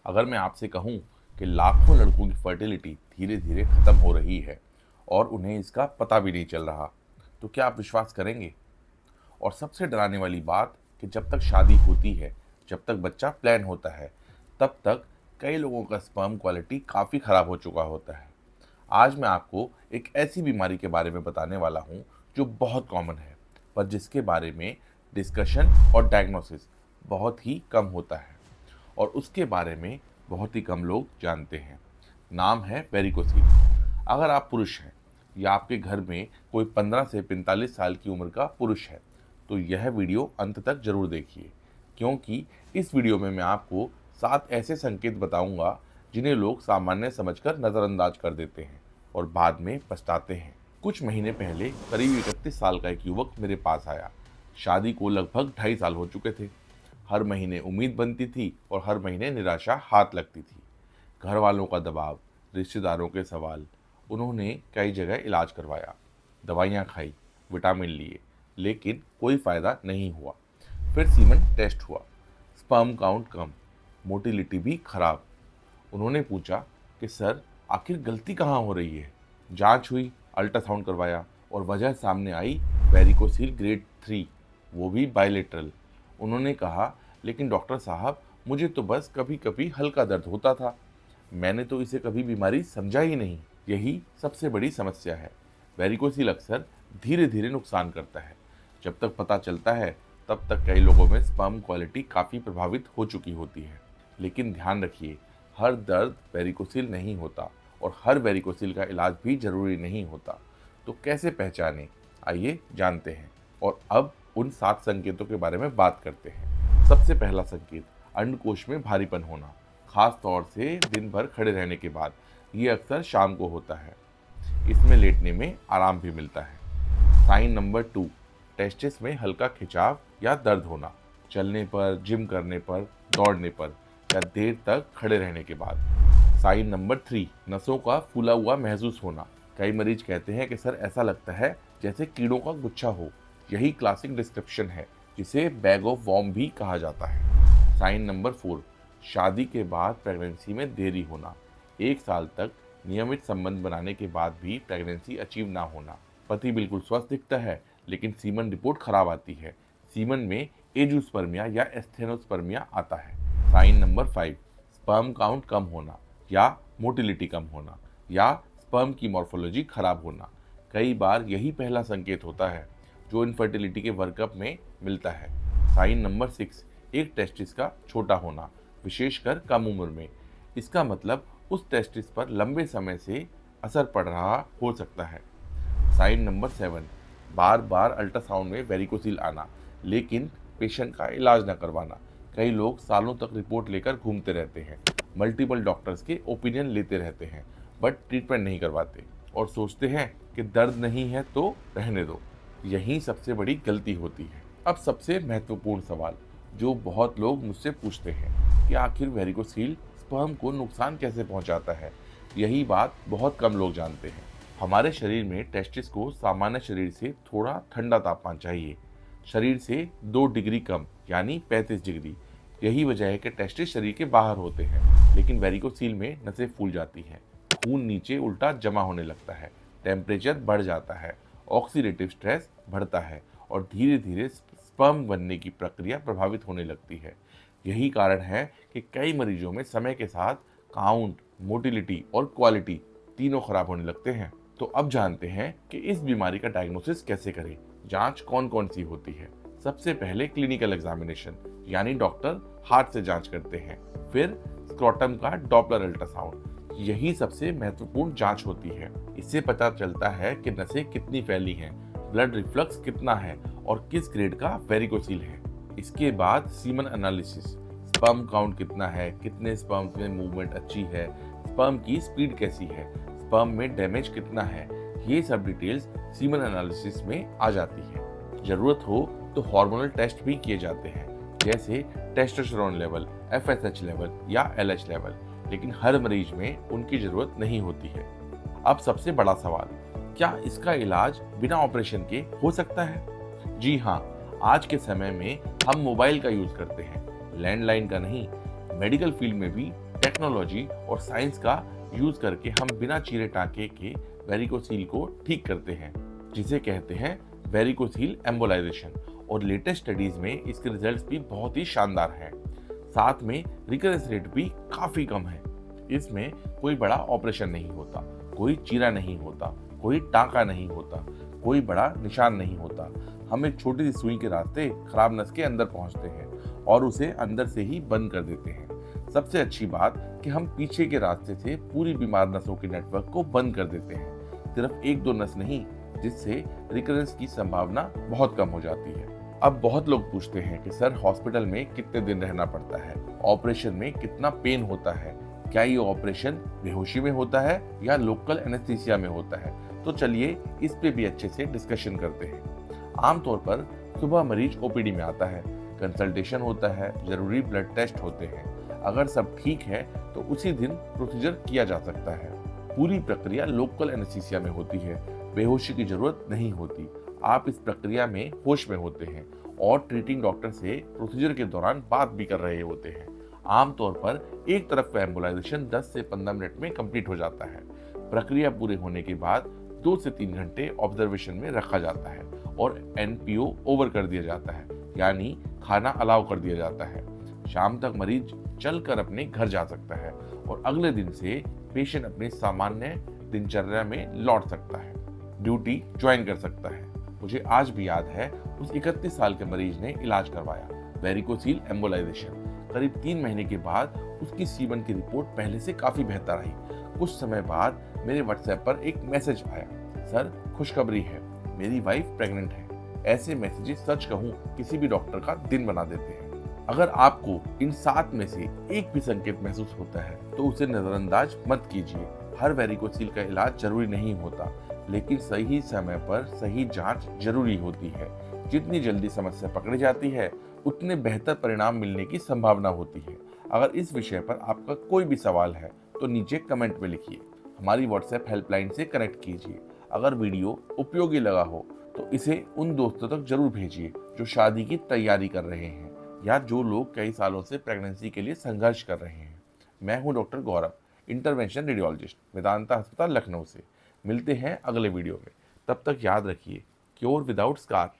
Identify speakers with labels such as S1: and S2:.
S1: अगर मैं आपसे कहूँ कि लाखों लड़कों की फर्टिलिटी धीरे धीरे खत्म हो रही है और उन्हें इसका पता भी नहीं चल रहा, तो क्या आप विश्वास करेंगे? और सबसे डराने वाली बात कि जब तक शादी होती है, जब तक बच्चा प्लान होता है, तब तक कई लोगों का स्पर्म क्वालिटी काफ़ी ख़राब हो चुका होता है। आज मैं आपको एक ऐसी बीमारी के बारे में बताने वाला हूँ जो बहुत कॉमन है, पर जिसके बारे में डिस्कशन और डायग्नोसिस बहुत ही कम होता है और उसके बारे में बहुत ही कम लोग जानते हैं। नाम है वेरिकोसील। अगर आप पुरुष हैं या आपके घर में कोई 15 से 45 साल की उम्र का पुरुष है, तो यह वीडियो अंत तक जरूर देखिए, क्योंकि इस वीडियो में मैं आपको 7 ऐसे संकेत बताऊंगा जिन्हें लोग सामान्य समझकर नज़रअंदाज कर देते हैं और बाद में पछताते हैं। कुछ महीने पहले करीब 31 साल का एक युवक मेरे पास आया। शादी को लगभग 2.5 साल हो चुके थे। हर महीने उम्मीद बनती थी और हर महीने निराशा हाथ लगती थी। घर वालों का दबाव, रिश्तेदारों के सवाल, उन्होंने कई जगह इलाज करवाया, दवाइयाँ खाई, विटामिन लिए, लेकिन कोई फ़ायदा नहीं हुआ। फिर सीमन टेस्ट हुआ, स्पर्म काउंट कम, मोटिलिटी भी खराब। उन्होंने पूछा कि सर, आखिर गलती कहाँ हो रही है? जांच हुई, अल्ट्रासाउंड करवाया और वजह सामने आई, वेरिकोसील ग्रेड 3, वो भी बायलेटरल। उन्होंने कहा, लेकिन डॉक्टर साहब, मुझे तो बस कभी कभी हल्का दर्द होता था, मैंने तो इसे कभी बीमारी समझा ही नहीं। यही सबसे बड़ी समस्या है। वेरिकोसील अक्सर धीरे धीरे नुकसान करता है। जब तक पता चलता है, तब तक कई लोगों में स्पर्म क्वालिटी काफ़ी प्रभावित हो चुकी होती है। लेकिन ध्यान रखिए, हर दर्द वेरिकोसील नहीं होता और हर वेरिकोसील का इलाज भी जरूरी नहीं होता। तो कैसे पहचानें, आइए जानते हैं। और अब उन 7 संकेतों के बारे में बात करते हैं। सबसे पहला संकेत, अंडकोश में भारीपन होना, खास तौर से दिन भर खड़े रहने के बाद। ये अक्सर शाम को होता है। इसमें लेटने में आराम भी मिलता है। साइन नंबर 2, टेस्टिस में हल्का खिंचाव या दर्द होना, चलने पर, जिम करने पर, दौड़ने पर या देर तक खड़े रहने के बाद। साइन नंबर 3, नसों का फूला हुआ महसूस होना। कई मरीज कहते हैं कि सर, ऐसा लगता है जैसे कीड़ों का गुच्छा हो। यही क्लासिक डिस्क्रिप्शन है, जिसे बैग ऑफ वॉर्म भी कहा जाता है। साइन नंबर 4, शादी के बाद प्रेगनेंसी में देरी होना। 1 साल तक नियमित संबंध बनाने के बाद भी प्रेगनेंसी अचीव ना होना। पति बिल्कुल स्वस्थ दिखता है, लेकिन सीमन रिपोर्ट खराब आती है। सीमन में एजुस्पर्मिया या एस्थेनोस्पर्मिया आता है। साइन नंबर 5, स्पर्म काउंट कम होना या मोटिलिटी कम होना या स्पर्म की मॉर्फोलॉजी खराब होना। कई बार यही पहला संकेत होता है जो इनफर्टिलिटी के वर्कअप में मिलता है। साइन नंबर 6, एक टेस्टिस का छोटा होना, विशेषकर कम उम्र में। इसका मतलब उस टेस्टिस पर लंबे समय से असर पड़ रहा हो सकता है। साइन नंबर 7, बार बार अल्ट्रासाउंड में वेरिकोसील आना, लेकिन पेशेंट का इलाज न करवाना। कई लोग सालों तक रिपोर्ट लेकर घूमते रहते हैं, मल्टीपल डॉक्टर्स के ओपिनियन लेते रहते हैं, बट ट्रीटमेंट नहीं करवाते और सोचते हैं कि दर्द नहीं है तो रहने दो। यही सबसे बड़ी गलती होती है। अब सबसे महत्वपूर्ण सवाल जो बहुत लोग मुझसे पूछते हैं कि आखिर वेरिकोसील स्पर्म को नुकसान कैसे पहुंचाता है। यही बात बहुत कम लोग जानते हैं। हमारे शरीर में टेस्टिस को सामान्य शरीर से थोड़ा ठंडा तापमान चाहिए, शरीर से 2 डिग्री कम, यानी 35 डिग्री। यही वजह है कि टेस्टिस शरीर के बाहर होते हैं, लेकिन वेरिकोसील में नसें फूल जाती हैं, खून नीचे उल्टा जमा होने लगता है, टेम्परेचर बढ़ जाता है, ऑक्सीडेटिव स्ट्रेस बढ़ता है और धीरे धीरे स्पर्म बनने की प्रक्रिया प्रभावित होने लगती है। यही कारण है कि कई मरीजों में समय के साथ काउंट, मोटिलिटी और क्वालिटी तीनों खराब होने लगते हैं। तो अब जानते हैं कि इस बीमारी का डायग्नोसिस कैसे करें। जांच कौन कौन सी होती है? सबसे पहले क्लिनिकल एग्जामिनेशन, यानी डॉक्टर हाथ से जांच करते हैं। फिर स्क्रोटम का डॉपलर अल्ट्रासाउंड, यही सबसे महत्वपूर्ण जांच होती है। इससे पता चलता है कि नसें कितनी फैली हैं, ब्लड रिफ्लक्स कितना है और किस ग्रेड का वेरिकोसील है। इसके बाद सीमन एनालिसिस, स्पर्म काउंट कितना है, कितने स्पर्म में मूवमेंट अच्छी है, स्पर्म की स्पीड कैसी है, स्पर्म में डैमेज कितना है, ये सब डिटेल्स सीमन एनालिसिस में आ जाती है। जरूरत हो तो हार्मोनल टेस्ट भी किए जाते हैं, जैसे टेस्टोस्टेरोन लेवल, एफएसएच लेवल या एलएच लेवल, लेकिन हर मरीज में उनकी जरूरत नहीं होती है। अब सबसे बड़ा सवाल, क्या इसका इलाज बिना ऑपरेशन के हो सकता है? जी हाँ, आज के समय में हम मोबाइल का यूज करते हैं, लैंडलाइन का नहीं। मेडिकल फील्ड में भी टेक्नोलॉजी और साइंस का यूज करके हम बिना चीरे टाँके के वेरिकोसील को ठीक करते हैं, जिसे कहते हैं वेरिकोसील एम्बोलाइजेशन। और लेटेस्ट स्टडीज में इसके रिजल्ट्स भी बहुत ही शानदार हैं। साथ में रिकरेंस रेट भी काफ़ी कम है। इसमें कोई बड़ा ऑपरेशन नहीं होता, कोई चीरा नहीं होता, कोई टाँका नहीं होता, कोई बड़ा निशान नहीं होता। हम एक छोटी सी सुई के रास्ते खराब नस के अंदर पहुंचते हैं और उसे अंदर से ही बंद कर देते हैं। सबसे अच्छी बात कि हम पीछे के रास्ते से पूरी बीमार नसों के नेटवर्क को बंद कर देते हैं, सिर्फ एक दो नस नहीं, जिससे रिकरेंस की संभावना बहुत कम हो जाती है। अब बहुत लोग पूछते हैं कि सर हॉस्पिटल में कितने दिन रहना पड़ता है, ऑपरेशन में कितना पेन होता है, क्या ये ऑपरेशन बेहोशी में होता है या लोकल एनेस्थीसिया में होता है। तो चलिए इस पे भी अच्छे से डिस्कशन करते हैं। आमतौर पर सुबह मरीज ओपीडी में आता है, कंसल्टेशन होता है, जरूरी ब्लड टेस्ट होते हैं। अगर सब ठीक है तो उसी दिन प्रोसीजर किया जा सकता है। पूरी प्रक्रिया लोकल एनेस्थीसिया में होती है, बेहोशी की जरूरत नहीं होती। आप इस प्रक्रिया में होश में होते हैं और ट्रीटिंग डॉक्टर से प्रोसीजर के दौरान बात भी कर रहे होते हैं। आमतौर पर एक तरफ का एम्बोलाइजेशन 10 से 15 मिनट में कंप्लीट हो जाता है। प्रक्रिया पूरे होने के बाद 2 से 3 घंटे ऑब्जर्वेशन में रखा जाता है और एनपीओ ओवर कर दिया जाता है, यानी खाना अलाउ कर दिया जाता है। शाम तक मरीज चलकर अपने घर जा सकता है और अगले दिन से पेशेंट अपने सामान्य दिनचर्या में लौट सकता है, ड्यूटी ज्वाइन कर सकता है। मुझे आज भी याद है उस 31 साल के मरीज ने इलाज करवाया, वेरिकोसील एम्बोलाइजेशन। करीब 3 महीने के बाद उसकी सीवन की रिपोर्ट पहले से काफी बेहतर आई। कुछ समय बाद मेरे व्हाट्सएप पर एक मैसेज आया, सर खुशखबरी है, मेरी वाइफ प्रेग्नेंट है। ऐसे मैसेजेस सच कहूँ किसी भी डॉक्टर का दिन बना देते हैं। अगर आपको इन 7 में से एक भी संकेत महसूस होता है तो उसे नजरअंदाज मत कीजिए। हर वेरिकोसील का इलाज जरूरी नहीं होता, लेकिन सही समय पर सही जांच जरूरी होती है। जितनी जल्दी समस्या पकड़ी जाती है उतने बेहतर परिणाम मिलने की संभावना होती है। अगर इस विषय पर आपका कोई भी सवाल है तो नीचे कमेंट में लिखिए, हमारी व्हाट्सएप हेल्पलाइन से कनेक्ट कीजिए। अगर वीडियो उपयोगी लगा हो तो इसे उन दोस्तों तक जरूर भेजिए जो शादी की तैयारी कर रहे हैं या जो लोग कई सालों से प्रेगनेंसी के लिए संघर्ष कर रहे हैं। मैं हूं डॉक्टर गौरव, इंटरवेंशन रेडियोलॉजिस्ट, वेदांता अस्पताल लखनऊ से। मिलते हैं अगले वीडियो में। तब तक याद रखिए, क्योर विदाउट स्कार